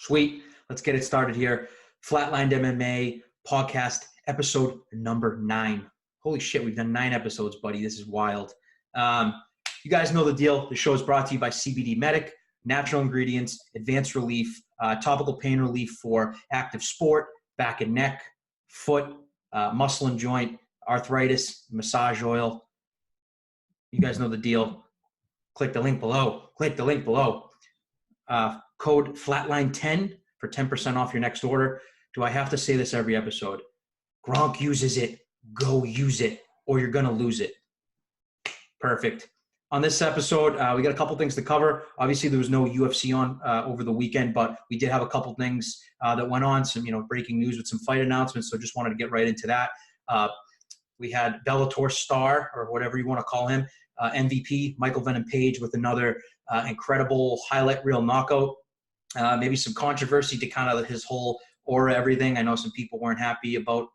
Sweet. Let's get it started here. Flatlined MMA podcast, episode number 9. Holy shit, we've done 9 episodes, buddy. This is wild. You guys know the deal. The show is brought to you by CBD Medic, natural ingredients, advanced relief, topical pain relief for active sport, back and neck, foot, muscle and joint, arthritis, massage oil. You guys know the deal. Click the link below. Code Flatline10 for 10% off your next order. Do I have to say this every episode? Gronk uses it. Go use it, or you're going to lose it. Perfect. On this episode, we got a couple things to cover. Obviously, there was no UFC on over the weekend, but we did have a couple things that went on, some breaking news with some fight announcements, so just wanted to get right into that. We had Bellator star, or whatever you want to call him, MVP, Michael Venom Page, with another incredible highlight reel knockout. Maybe some controversy to kind of his whole aura, everything. I know some people weren't happy about,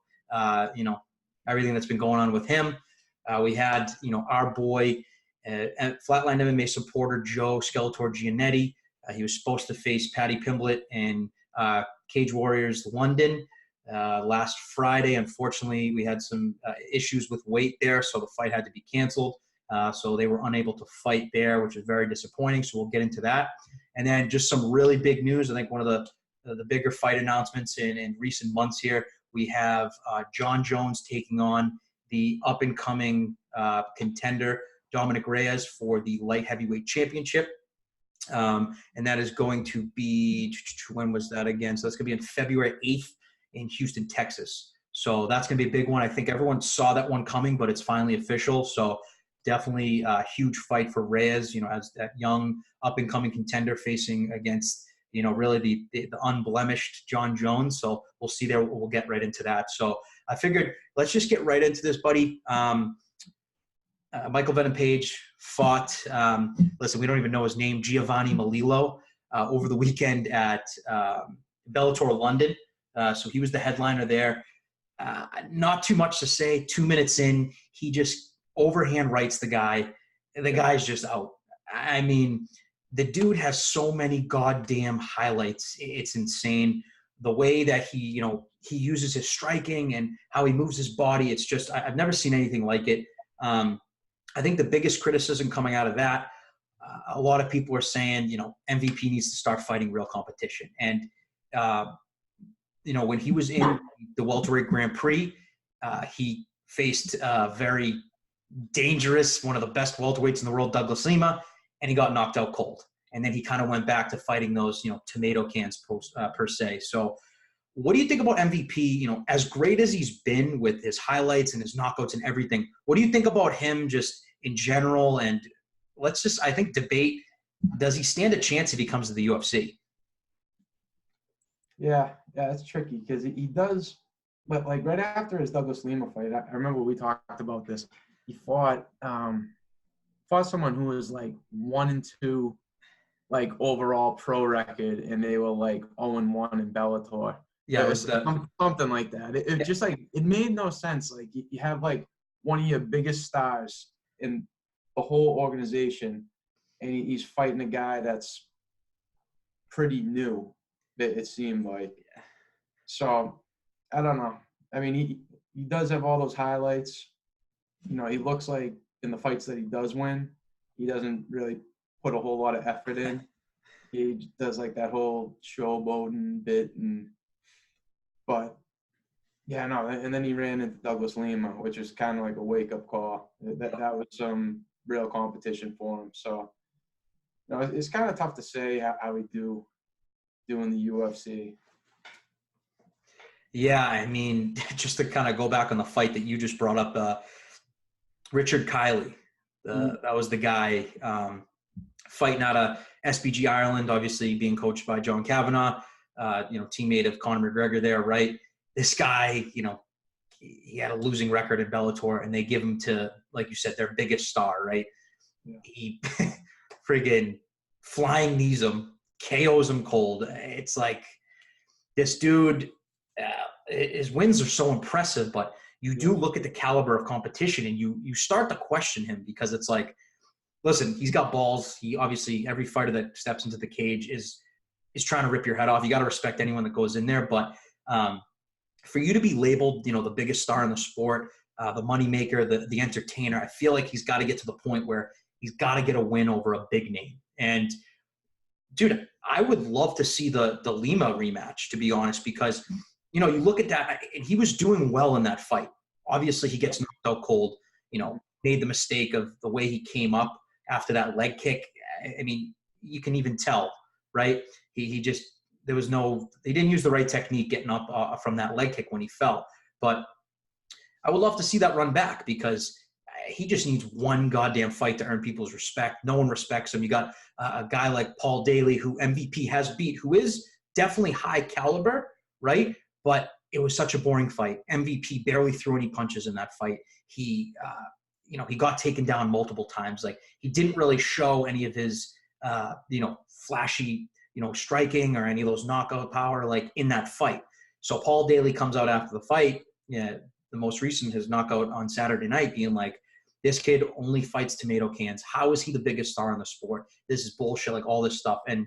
everything that's been going on with him. We had, our boy, Flatline MMA supporter Joe Skeletor Giannetti. He was supposed to face Paddy Pimblett in Cage Warriors London last Friday. Unfortunately, we had some issues with weight there, so the fight had to be canceled. So they were unable to fight there, which is very disappointing. So we'll get into that. And then just some really big news. I think one of the bigger fight announcements in recent months here, we have Jon Jones taking on the up-and-coming contender, Dominick Reyes, for the light heavyweight championship. And that is going to be, when was that again? So that's going to be on February 8th in Houston, Texas. So that's going to be a big one. I think everyone saw that one coming, but it's finally official. So definitely a huge fight for Reyes, as that young up-and-coming contender facing against, really the unblemished Jon Jones. So we'll see there. We'll get right into that. So I figured let's just get right into this, buddy. Michael Venom Page fought, listen, we don't even know his name, Giovanni Melillo, over the weekend at Bellator London. So he was the headliner there. Not too much to say. 2 minutes in, he just overhand rights the guy. The guy's just out. I mean, the dude has so many goddamn highlights. It's insane. The way that he uses his striking and how he moves his body. It's just, I've never seen anything like it. I think the biggest criticism coming out of that, a lot of people are saying, MVP needs to start fighting real competition. And, when he was in the welterweight Grand Prix, he faced very dangerous, one of the best welterweights in the world, Douglas Lima, and he got knocked out cold. And then he kind of went back to fighting those, tomato cans per se. So what do you think about MVP? As great as he's been with his highlights and his knockouts and everything, what do you think about him just in general? And let's just, I think, debate, does he stand a chance if he comes to the UFC? Yeah, it's tricky because he does, but like right after his Douglas Lima fight, I remember we talked about this. He fought someone who was like 1-2, like overall pro record, and they were like 0-1 in Bellator. Yeah, it was something like that. It just like, it made no sense. Like you have like one of your biggest stars in the whole organization, and he's fighting a guy that's pretty new. It seemed like. So I don't know. I mean, he does have all those highlights. He looks like in the fights that he does win, he doesn't really put a whole lot of effort in. He does like that whole showboating bit, but yeah, no. And then he ran into Douglas Lima, which is kind of like a wake-up call. That was some real competition for him. So it's kind of tough to say how he do in the UFC. Yeah, I mean, just to kind of go back on the fight that you just brought up, Richard Kiley, that was the guy fighting out of SBG Ireland, obviously being coached by John Kavanagh, teammate of Conor McGregor there, right? This guy, he had a losing record at Bellator, and they give him to, like you said, their biggest star, right? Yeah. He friggin' flying knees him, KOs him cold. It's like this dude, his wins are so impressive, but you do look at the caliber of competition and you start to question him, because it's like, listen, he's got balls. He obviously, every fighter that steps into the cage is is trying to rip your head off. You got to respect anyone that goes in there. But for you to be labeled, you know, the biggest star in the sport, the moneymaker, the entertainer, I feel like he's got to get to the point where he's got to get a win over a big name. And dude, I would love to see the Lima rematch, to be honest, because, you know, you look at that and he was doing well in that fight. Obviously he gets knocked out cold, you know, made the mistake of the way he came up after that leg kick. I mean, you can even tell, right? He just, there was no, they didn't use the right technique getting up from that leg kick when he fell. But I would love to see that run back, because he just needs one goddamn fight to earn people's respect. No one respects him. You got a guy like Paul Daly, who MVP has beat, who is definitely high caliber, right? But it was such a boring fight. MVP barely threw any punches in that fight. He, you know, he got taken down multiple times. Like, he didn't really show any of his, you know, flashy, you know, striking or any of those knockout power, like, in that fight. So Paul Daly comes out after the fight, yeah, the most recent, his knockout on Saturday night, being like, this kid only fights tomato cans. How is he the biggest star in the sport? This is bullshit, like all this stuff. And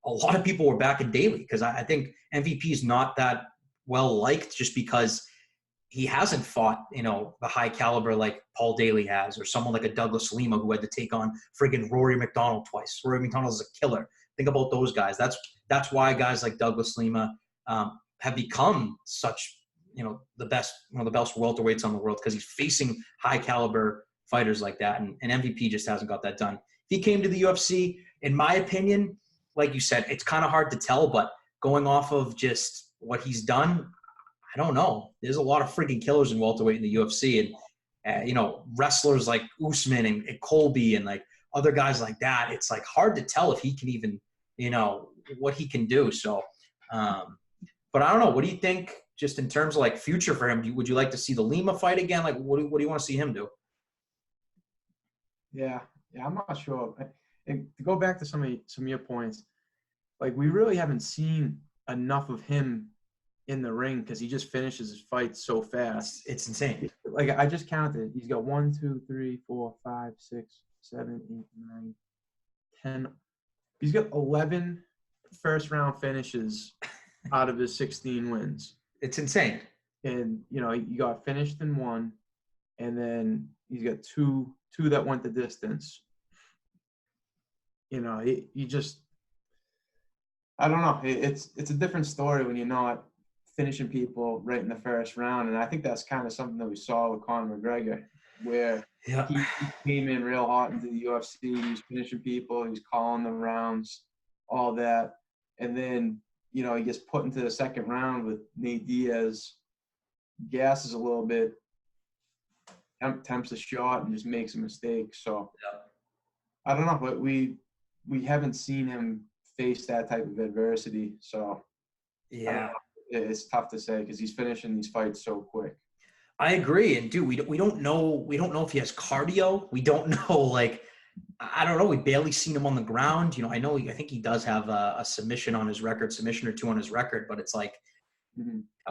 a lot of people were backing Daly, because I think MVP is not that well liked, just because he hasn't fought, you know, the high caliber like Paul Daly has, or someone like a Douglas Lima, who had to take on friggin' Rory McDonald twice. Rory McDonald is a killer. Think about those guys. That's why guys like Douglas Lima have become such, you know, the best, one of the best welterweights on the world, because he's facing high caliber fighters like that. And MVP just hasn't got that done. If he came to the UFC, in my opinion, like you said, it's kind of hard to tell, but going off of just what he's done, I don't know. There's a lot of freaking killers in welterweight in the UFC, and you know, wrestlers like Usman and Colby and like other guys like that. It's like hard to tell if he can even, you know, what he can do. So, but I don't know. What do you think, just in terms of like future for him? Would you like to see the Lima fight again? Like, what do you want to see him do? Yeah, I'm not sure. And to go back to some of your points, like, we really haven't seen enough of him in the ring, because he just finishes his fights so fast. It's insane. Like, I just counted. He's got 1, 2, 3, 4, 5, 6, 7, 8, 9, 10. He's got 11 first-round finishes out of his 16 wins. It's insane. And, you know, he got finished in one, and then he's got two that went the distance. You know, he just, I don't know. It's a different story when you're not finishing people right in the first round. And I think that's kind of something that we saw with Conor McGregor, where he came in real hot into the UFC. He was finishing people. He was calling the rounds, all that. And then, you know, he gets put into the second round with Nate Diaz, gasses a little bit, attempts a shot, and just makes a mistake. So I don't know, but we haven't seen him face that type of adversity. So yeah, it's tough to say, because he's finishing these fights so quick. I agree. And dude, we don't know if he has cardio. We don't know, like, I don't know. We barely seen him on the ground. You know, I think he does have a submission on his record, submission or two on his record, but it's like,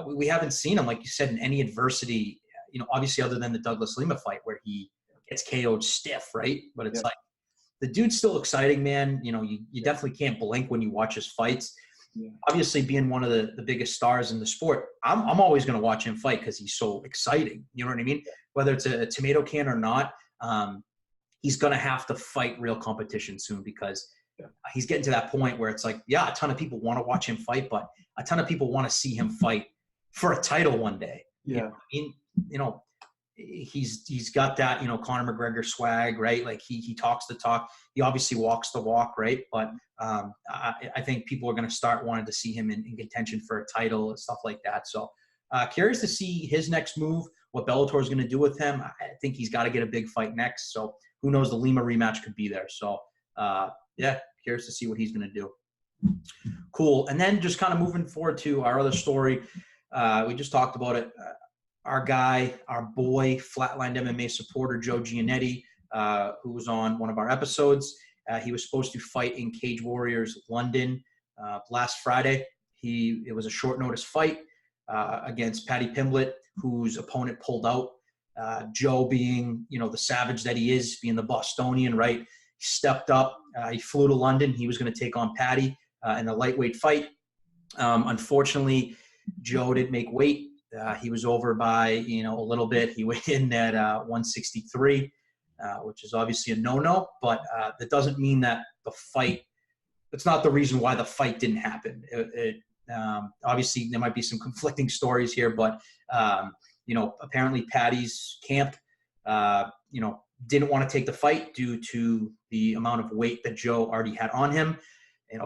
we haven't seen him, like you said, in any adversity, you know, obviously other than the Douglas Lima fight where he gets KO'd stiff, right? But it's like, the dude's still exciting, man. You know, you definitely can't blink when you watch his fights. Yeah. Obviously, being one of the biggest stars in the sport, I'm always going to watch him fight, because he's so exciting. You know what I mean? Whether it's a tomato can or not, he's going to have to fight real competition soon, because he's getting to that point where it's like, yeah, a ton of people want to watch him fight, but a ton of people want to see him fight for a title one day. Yeah. You know what I mean? You know, he's got that, you know, Conor McGregor swag, right? Like, he talks the talk. He obviously walks the walk, right? But I think people are going to start wanting to see him in contention for a title and stuff like that. So curious to see his next move, what Bellator is going to do with him. I think he's got to get a big fight next. So who knows, the Lima rematch could be there. So yeah, curious to see what he's going to do. Cool. And then just kind of moving forward to our other story. We just talked about it. Our guy, our boy, Flatlined MMA supporter, Joe Giannetti, who was on one of our episodes. He was supposed to fight in Cage Warriors London last Friday. It was a short notice fight against Paddy Pimblett, whose opponent pulled out. Joe, being, you know, the savage that he is, being the Bostonian, right? He stepped up. He flew to London. He was going to take on Paddy. in the lightweight fight. Unfortunately, Joe didn't make weight. He was over by, a little bit. He weighed in at 163, which is obviously a no-no, but that doesn't mean that the fight, it's not the reason why the fight didn't happen. Obviously, there might be some conflicting stories here, but, apparently Patty's camp, didn't want to take the fight due to the amount of weight that Joe already had on him.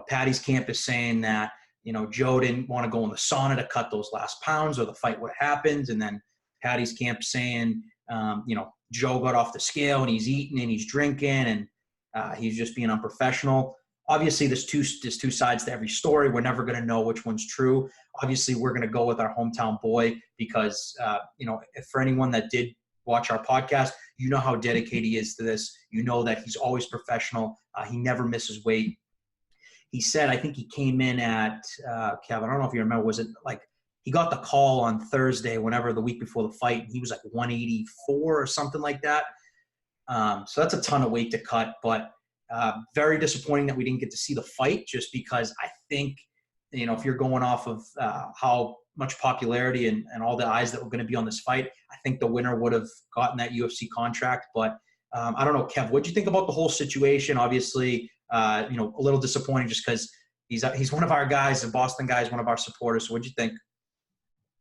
Patty's camp is saying that, Joe didn't want to go in the sauna to cut those last pounds or the fight would have happened. And then Patty's camp saying, Joe got off the scale and he's eating and he's drinking and he's just being unprofessional. Obviously, there's two sides to every story. We're never going to know which one's true. Obviously, we're going to go with our hometown boy because, if for anyone that did watch our podcast, you know how dedicated he is to this. You know that he's always professional. He never misses weight. He said, I think he came in at, Kev, I don't know if you remember, was it like he got the call on Thursday, whenever the week before the fight, and he was like 184 or something like that. So that's a ton of weight to cut, but very disappointing that we didn't get to see the fight just because I think, if you're going off of how much popularity and all the eyes that were going to be on this fight, I think the winner would have gotten that UFC contract. But I don't know, Kev, what do you think about the whole situation? Obviously, a little disappointing just because he's one of our guys, a Boston guy, is one of our supporters. So what do you think?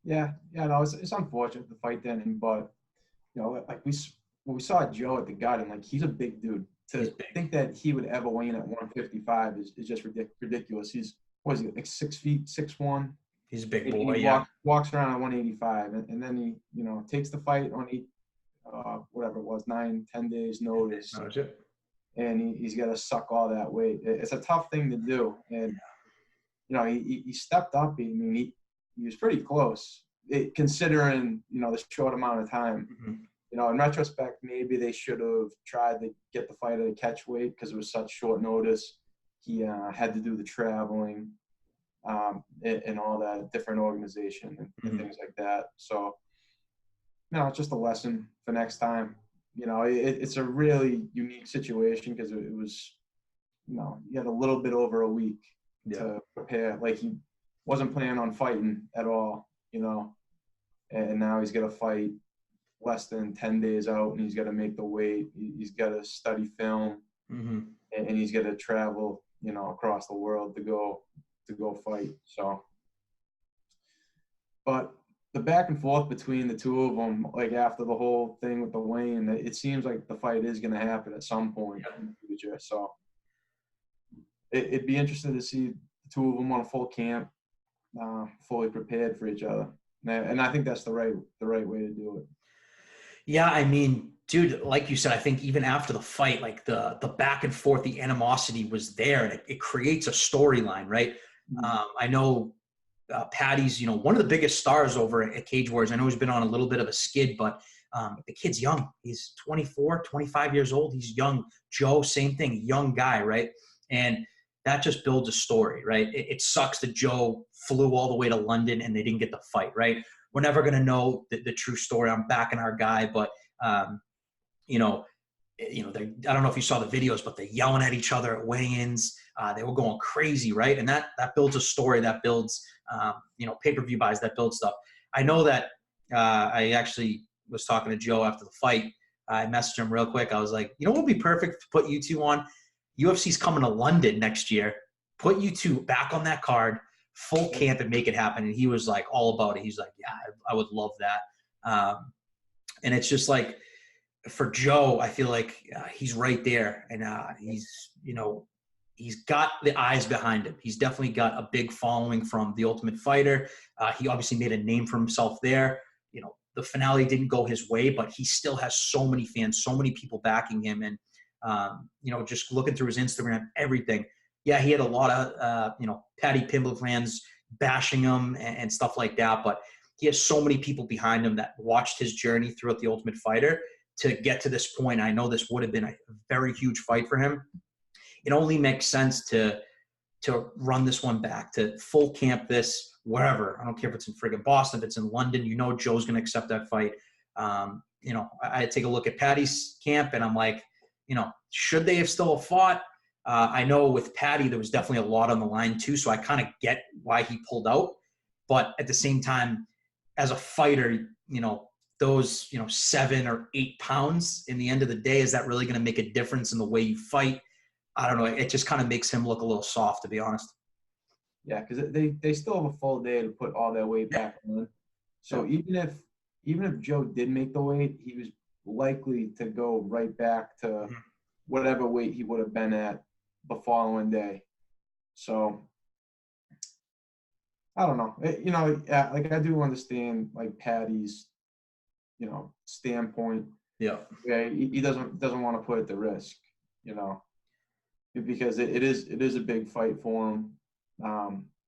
Yeah, no, it's unfortunate the fight didn't, but like we saw Joe at the Garden, like he's a big dude. To think that he would ever weigh in at 155 is just ridiculous. He's like 6 feet, 6'1". He's a big boy. And he yeah, walks around at 185, and then he takes the fight on whatever it was, 9-10 days notice. And he's got to suck all that weight. It's a tough thing to do. And, he stepped up. He was pretty close, considering, the short amount of time. Mm-hmm. In retrospect, maybe they should have tried to get the fighter to catch weight because it was such short notice. He had to do the traveling and all that, different organization and things like that. So, it's just a lesson for next time. It's a really unique situation because it was, you had a little bit over a week to prepare. Like he wasn't planning on fighting at all, and now he's got to fight less than 10 days out and he's got to make the weight. He's got to study film and he's got to travel, across the world to go fight. So, but the back and forth between the two of them, like after the whole thing with the weigh-in, it seems like the fight is going to happen at some point in the future. So it'd be interesting to see the two of them on a full camp, fully prepared for each other. And I think that's the right way to do it. Yeah, dude, like you said, I think even after the fight, like the back and forth, the animosity was there, and it creates a storyline, right? I know Patty's, one of the biggest stars over at Cage Warriors. I know he's been on a little bit of a skid, but the kid's young. He's 24, 25 years old. He's young. Joe, same thing, young guy, right? And that just builds a story, right? It sucks that Joe flew all the way to London and they didn't get the fight, right? We're never going to know the true story. I'm backing our guy, but, I don't know if you saw the videos, but they're yelling at each other at weigh-ins. They were going crazy, right? And that builds a story, that builds, pay-per-view buys, that builds stuff. I know that I actually was talking to Joe after the fight. I messaged him real quick. I was like, what would be perfect to put you two on? UFC's coming to London next year. Put you two back on that card, full camp, and make it happen. And he was like all about it. He's like, yeah, I would love that. And it's just like, for Joe, I feel like he's right there, and he's got the eyes behind him. He's definitely got a big following from The Ultimate Fighter. He obviously made a name for himself there. The finale didn't go his way, but he still has so many fans, so many people backing him, and just looking through his Instagram, everything. Yeah, he had a lot of Patty Pimble fans bashing him and stuff like that, but he has so many people behind him that watched his journey throughout The Ultimate Fighter to get to this point. I know this would have been a very huge fight for him. It only makes sense to run this one back, to full camp this wherever. I don't care if it's in friggin' Boston, if it's in London, Joe's going to accept that fight. I take a look at Patty's camp and I'm like, should they have still fought? I know with Patty, there was definitely a lot on the line too. So I kind of get why he pulled out. But at the same time, as a fighter, those, 7 or 8 pounds in the end of the day, is that really going to make a difference in the way you fight? I don't know. It just kind of makes him look a little soft, to be honest. Yeah, because they still have a full day to put all that weight back on. So even if Joe did make the weight, he was likely to go right back to whatever weight he would have been at the following day. So I don't know. Like I do understand like Patty's, standpoint. Yeah. Yeah, he doesn't want to put it to risk, because it is a big fight for him.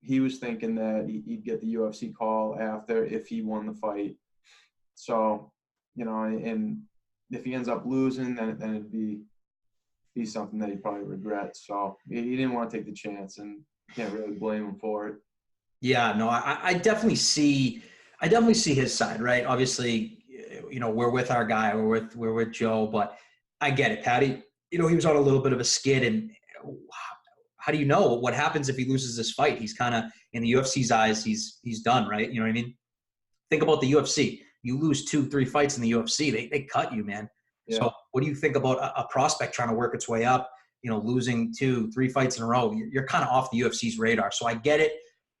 He was thinking that he'd get the UFC call after if he won the fight. So, and if he ends up losing, then it'd be something that he probably regrets. So he didn't want to take the chance, and can't really blame him for it. Yeah, no, I definitely see his side, right? Obviously, we're with our guy, we're with Joe, but I get it, Patty. He was on a little bit of a skid, and how do you know what happens if he loses this fight? He's kind of, in the UFC's eyes, he's done, right? You know what I mean? Think about the UFC. You lose 2-3 fights in the UFC, they cut you, man. Yeah. So what do you think about a prospect trying to work its way up, losing 2-3 fights in a row? You're kind of off the UFC's radar. So I get it.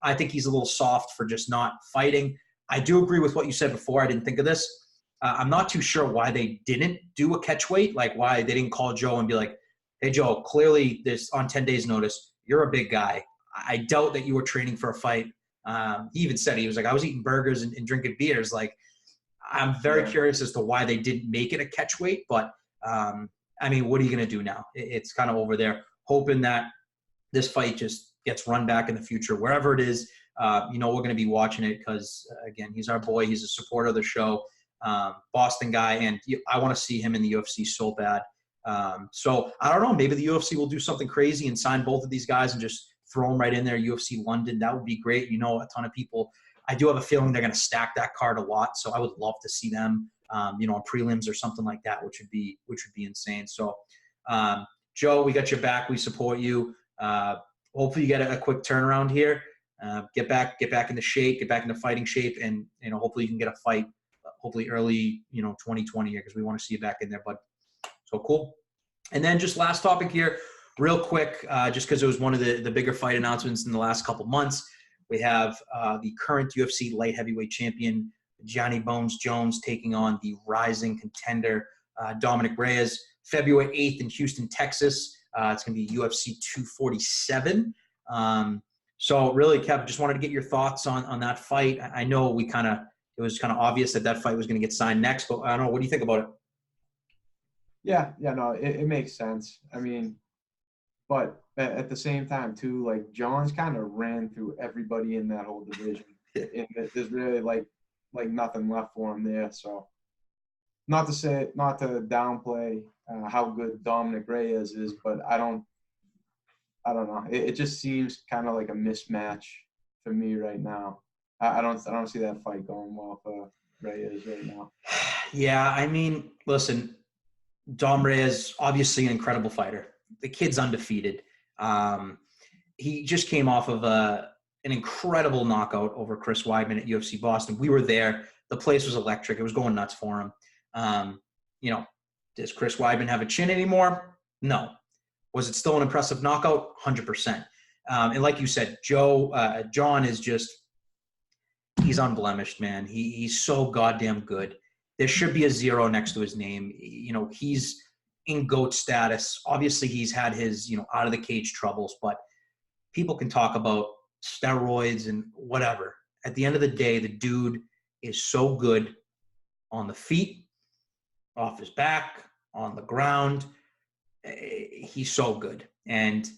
I think he's a little soft for just not fighting. I do agree with what you said before. I didn't think of this. I'm not too sure why they didn't do a catch weight, like why they didn't call Joe and be like, hey, Joe, clearly this on 10 days notice, you're a big guy. I doubt that you were training for a fight. He even said, he was like, I was eating burgers and drinking beers. Like, I'm very curious as to why they didn't make it a catch weight. But, what are you going to do now? It's kind of over there, hoping that this fight just gets run back in the future, wherever it is. We're going to be watching it because, again, he's our boy. He's a supporter of the show, Boston guy, and I want to see him in the UFC so bad. So I don't know. Maybe the UFC will do something crazy and sign both of these guys and just throw them right in there. UFC London, that would be great. A ton of people. I do have a feeling they're going to stack that card a lot. So I would love to see them, on prelims or something like that, which would be insane. So, Joe, we got your back. We support you. Hopefully you get a quick turnaround here. Get back into shape, get back into fighting shape, and hopefully you can get a fight, hopefully early 2020 here, because we want to see you back in there, bud. So cool. And then just last topic here, real quick, just because it was one of the bigger fight announcements in the last couple months. We have the current UFC light heavyweight champion, Jon Jones, taking on the rising contender, Dominick Reyes, February 8th in Houston, Texas. It's going to be UFC 247. So really, Kev, just wanted to get your thoughts on that fight. I know it was kind of obvious that fight was going to get signed next, but I don't know. What do you think about it? Yeah, no, it makes sense. But at the same time, too, like, John's kind of ran through everybody in that whole division. And there's really, like nothing left for him there. So not to downplay how good Dominick Reyes is, but I don't know. It just seems kind of like a mismatch for me right now. I don't see that fight going well for Reyes right now. Yeah, listen, Dom Reyes, obviously an incredible fighter. The kid's undefeated. He just came off of an incredible knockout over Chris Weidman at UFC Boston. We were there. The place was electric. It was going nuts for him. Does Chris Weidman have a chin anymore? No. Was it still an impressive knockout? 100%. And like you said, Jon is just, he's unblemished, man. He's so goddamn good. There should be a 0 next to his name. He's in GOAT status. Obviously, he's had his, out of the cage troubles, but people can talk about steroids and whatever. At the end of the day, the dude is so good on the feet, off his back, on the ground. He's so good. And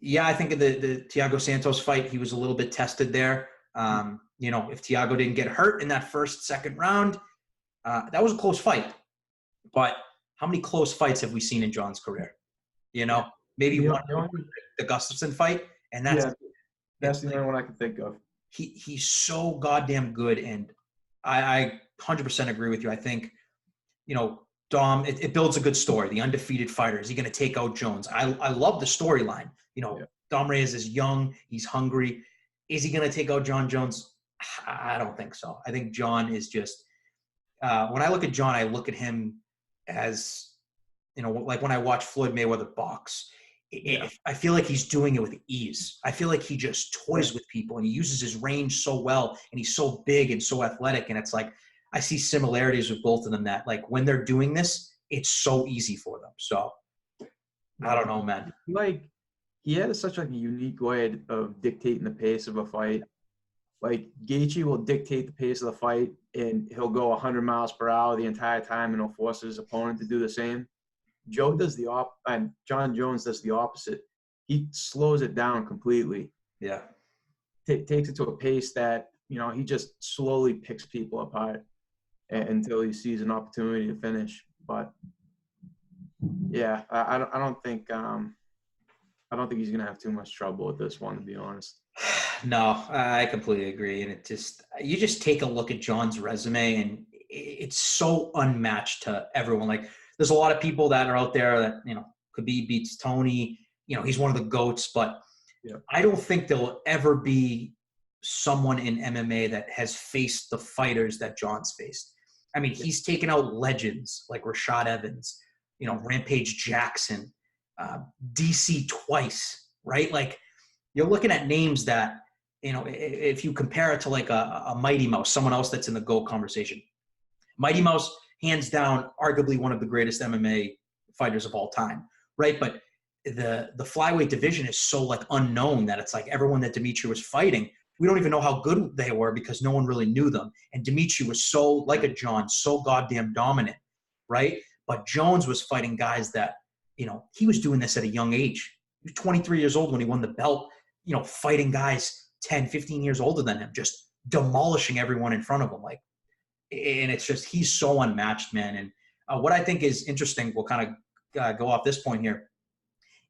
yeah, I think in the Thiago Santos fight, he was a little bit tested there. If Thiago didn't get hurt in that second round, that was a close fight. But how many close fights have we seen in Jon's career? Maybe one, the Gustafsson fight, and that's the only one I can think of. He's so goddamn good, and I 100% agree with you. I think, Dom, it builds a good story. The undefeated fighter. Is he going to take out Jones? I love the storyline. You know, Dom Reyes is young. He's hungry. Is he going to take out Jon Jones? I don't think so. I think Jon is just when I look at Jon, I look at him as, you know, like when I watch Floyd Mayweather box. I feel like he's doing it with ease. I feel like he just toys with people and he uses his range so well and he's so big and so athletic. And it's like, I see similarities with both of them that like when they're doing this, it's so easy for them. So I don't know, man. Like he had such like a unique way of dictating the pace of a fight. Like Gaethje will dictate the pace of the fight and he'll go 100 miles per hour the entire time and he'll force his opponent to do the same. Joe does and Jon Jones does the opposite. He slows it down completely. Yeah. Takes it to a pace that, you know, he just slowly picks people apart until he sees an opportunity to finish. But yeah, I don't think he's gonna have too much trouble with this one, to be honest. No, I completely agree. And you just take a look at Jon's resume and it's so unmatched to everyone. Like there's a lot of people that are out there that, you know, Khabib beats Tony, you know, he's one of the GOATs, but I don't think there'll ever be someone in MMA that has faced the fighters that Jon's faced. I mean, he's taken out legends like Rashad Evans, you know, Rampage Jackson, DC twice, right? Like you're looking at names that, you know, if you compare it to like a Mighty Mouse, someone else that's in the GOAT conversation. Mighty Mouse, hands down, arguably one of the greatest MMA fighters of all time, right? But the flyweight division is so like unknown that it's like everyone that Dimitri was fighting, we don't even know how good they were because no one really knew them. And Dimitri was so, like a Jon, so goddamn dominant, right? But Jones was fighting guys that, you know, he was doing this at a young age. He was 23 years old when he won the belt, you know, fighting guys 10, 15 years older than him, just demolishing everyone in front of him. Like, and it's just, he's so unmatched, man. And what I think is interesting, we'll kind of go off this point here.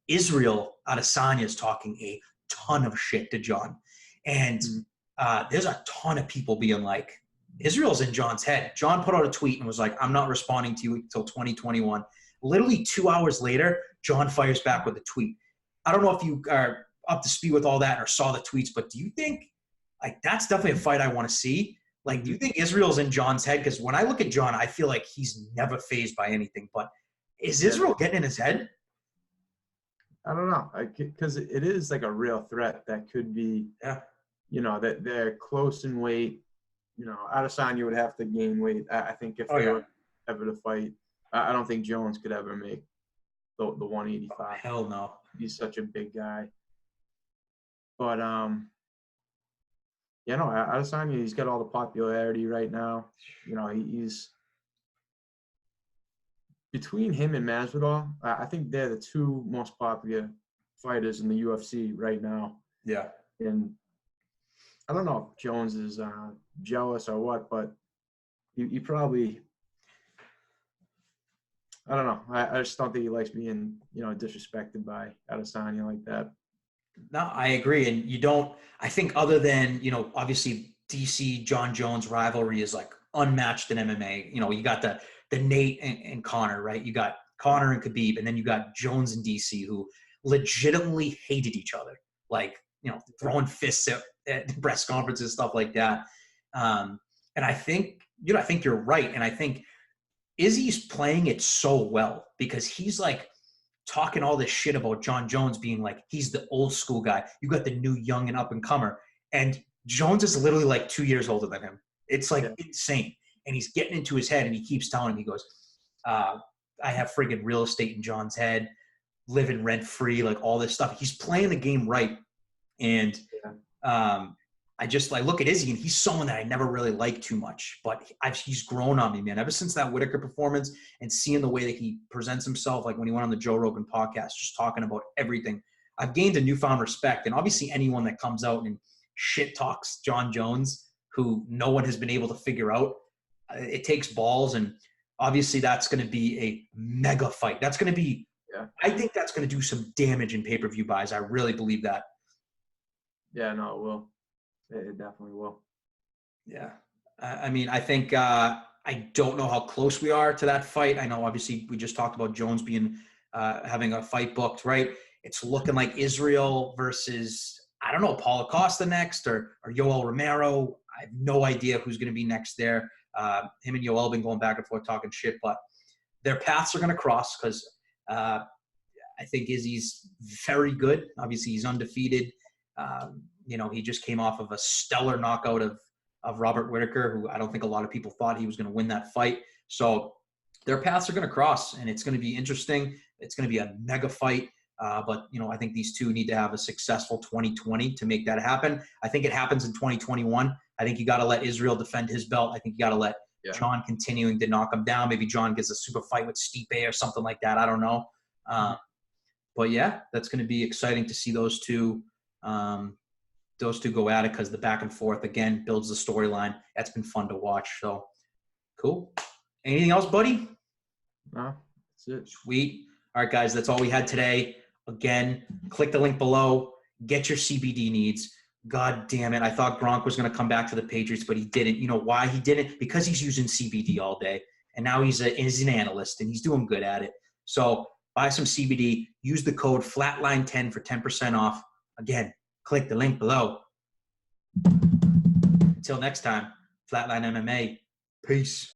Israel Adesanya is talking a ton of shit to Jon. And there's a ton of people being like, Israel's in Jon's head. Jon put out a tweet and was like, I'm not responding to you until 2021. Literally 2 hours later, Jon fires back with a tweet. I don't know if you are up to speed with all that or saw the tweets, but do you think, like, that's definitely a fight I want to see? Like, do you think Israel's in Jon's head? Because when I look at Jon, I feel like he's never fazed by anything. But is Israel getting in his head? I don't know, because it is like a real threat that could be, you know, that they're close in weight. You know, Adesanya would have to gain weight. I think if they were ever to fight, I don't think Jones could ever make the 185. Oh, hell no. He's such a big guy. But you know, Adesanya, he's got all the popularity right now. You know, he's between him and Masvidal. I think they're the two most popular fighters in the UFC right now. Yeah. And I don't know if Jones is jealous or what, but he probably, I don't know. I just don't think he likes being, you know, disrespected by Adesanya like that. No, I agree. And you don't, I think other than, you know, obviously DC, Jon Jones rivalry is like unmatched in MMA. You know, you got the Nate and Connor, right? You got Connor and Khabib, and then you got Jones and DC who legitimately hated each other. Like, you know, throwing fists at press conferences, stuff like that. And I think, you know, I think you're right. And I think Izzy's playing it so well because he's like talking all this shit about Jon Jones being like, he's the old school guy. You got the new young and up and comer. And Jones is literally like 2 years older than him. It's like insane. And he's getting into his head and he keeps telling him, he goes, I have friggin' real estate in Jon's head, living rent free, like all this stuff. He's playing the game right. And I look at Izzy and he's someone that I never really liked too much, but he's grown on me, man. Ever since that Whitaker performance and seeing the way that he presents himself, like when he went on the Joe Rogan podcast, just talking about everything, I've gained a newfound respect. And obviously anyone that comes out and shit talks Jon Jones, who no one has been able to figure out, it takes balls. And obviously that's going to be a mega fight. That's going to be, I think that's going to do some damage in pay-per-view buys. I really believe that. Yeah, no, it will. It definitely will. Yeah. I mean, I think I don't know how close we are to that fight. I know obviously we just talked about Jones being having a fight booked, right? It's looking like Israel versus, I don't know, Paulo Costa next or Yoel Romero. I have no idea who's going to be next there. Him and Yoel have been going back and forth talking shit, but their paths are going to cross because I think Izzy's very good. Obviously, he's undefeated. He just came off of a stellar knockout of Robert Whittaker, who I don't think a lot of people thought he was going to win that fight. So their paths are going to cross, and it's going to be interesting. It's going to be a mega fight. But I think these two need to have a successful 2020 to make that happen. I think it happens in 2021. I think you got to let Israel defend his belt. I think you got to let Jon continuing to knock him down. Maybe Jon gets a super fight with Stipe or something like that. I don't know. But yeah, that's going to be exciting to see those two go at it because the back and forth, again, builds the storyline. That's been fun to watch. So, cool. Anything else, buddy? No, that's it. Sweet. All right, guys, that's all we had today. Again, click the link below. Get your CBD needs. God damn it. I thought Gronk was going to come back to the Patriots, but he didn't. You know why he didn't? Because he's using CBD all day. And now he's an analyst, and he's doing good at it. So buy some CBD. Use the code FLATLINE10 for 10% off. Again, click the link below. Until next time, Flatline MMA. Peace.